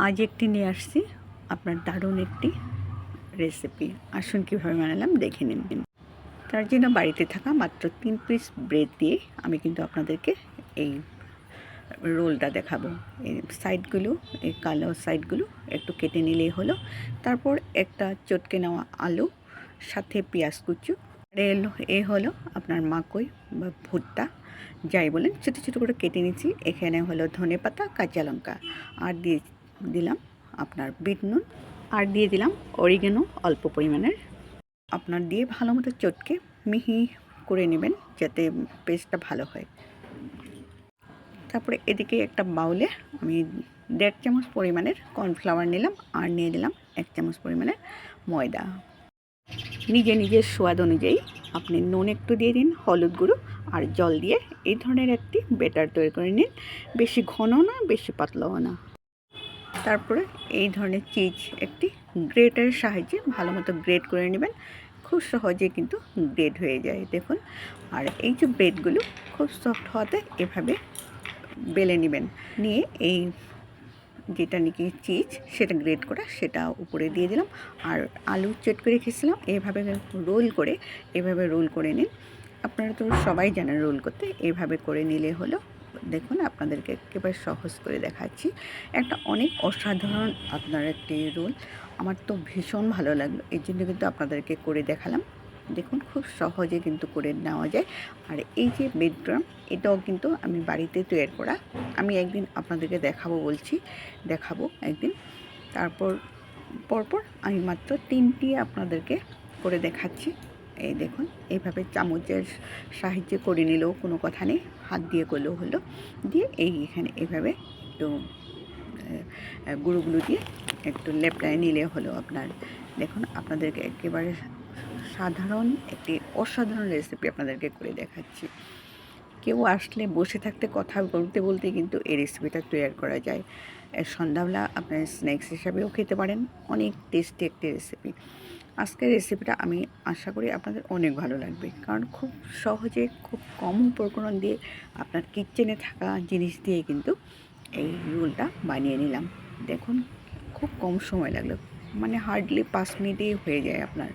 আজ একটি নিয়ে আসছি আপনার দারুণ একটি রেসিপি। আসুন কীভাবে বানালাম দেখে নিন। তার জন্য বাড়িতে থাকা মাত্র 3 পিস ব্রেড দিয়ে আমি কিন্তু আপনাদেরকে এই রোলটা দেখাবো। এই সাইডগুলো, এই কালো সাইডগুলো একটু কেটে নিলেই হলো। তারপর একটা চটকে নেওয়া আলু, সাথে পেঁয়াজ কুচু, এ হলো আপনার মাকই বা ভুট্টা যাই বলেন, ছোটো ছোটো করে কেটে নিচ্ছি। এখানে হলো ধনেপাতা, কাঁচা লঙ্কা, আর দিয়ে দিলাম আপনার বিট নুন, আর দিয়ে দিলাম অরিগানো অল্প পরিমাণের। আপনার দিয়ে ভালো মতো চটকে মিহি করে নেবেন যাতে পেস্টটা ভালো হয়। তারপরে এদিকে একটা বাউলে আমি 1.5 চামচ পরিমাণের কর্নফ্লাওয়ার নিলাম, আর নিয়ে দিলাম 1 চামচ পরিমাণের ময়দা। নিজের স্বাদ অনুযায়ী আপনি নুন একটু দিয়ে দিন, হলুদ গুঁড়ো আর জল দিয়ে এই ধরনের একটি ব্যাটার তৈরি করে নিন। বেশি ঘন না, বেশি পাতলাও না। তারপরে এই ধরনের চিজ একটি গ্রেটারের সাহায্যে ভালো মতো গ্রেট করে নেবেন। খুব সহজে কিন্তু গ্রেট হয়ে যায় দেখুন। আর এই যে ব্রেডগুলো খুব সফট হওয়াতে এভাবে বেলে নেবেন, নিয়ে এই যেটা নাকি চিজ সেটা গ্রেট করা সেটা উপরে দিয়ে দিলাম। আর আলু চেট করে রেখেছিলাম, এভাবে রোল করে নিন। আপনারা তো সবাই জানেন রোল করতে, এভাবে করে নিলে হলো। দেখুন আপনাদেরকে একেবারে সহজ করে দেখাচ্ছি। একটা অনেক অসাধারণ আপনার একটি রোল, আমার তো ভীষণ ভালো লাগলো, এই জন্য কিন্তু আপনাদেরকে করে দেখালাম। দেখুন খুব সহজে কিন্তু করে নেওয়া যায়। আর এই যে ব্রেড ক্রাম্ব, এটাও কিন্তু আমি বাড়িতে তৈরি করা। আমি একদিন আপনাদেরকে দেখাবো একদিন। তারপর পরপর আমি মাত্র 3টি আপনাদেরকে করে দেখাচ্ছি। এই দেখুন এইভাবে চামচের সাহায্যে করে নিলেও কোনো কথা নেই, হাত দিয়ে করলেও হলো। দিয়ে এখানে এইভাবে একটু গুঁড়ো দিয়ে একটু লেপটায় নিলে হলো আপনার। দেখুন আপনাদেরকে একেবারে একটি অসাধারণ রেসিপি আপনাদেরকে করে দেখাচ্ছি। কেউ আসলে বসে থাকতে কথা বলতে বলতে কিন্তু এই রেসিপিটা তৈরি করা যায়। সন্ধ্যাবেলা আপনার স্ন্যাক্স হিসাবেও খেতে পারেন। অনেক টেস্টি একটি রেসিপি। আজকের রেসিপিটা আমি আশা করি আপনাদের অনেক ভালো লাগবে, কারণ খুব সহজে খুব কম উপকরণ দিয়ে আপনার কিচেনে থাকা জিনিস দিয়ে কিন্তু এই রোলটা বানিয়ে নিলাম। দেখুন খুব কম সময় লাগলো, মানে হার্ডলি 5 মিনিটেই হয়ে যায় আপনার।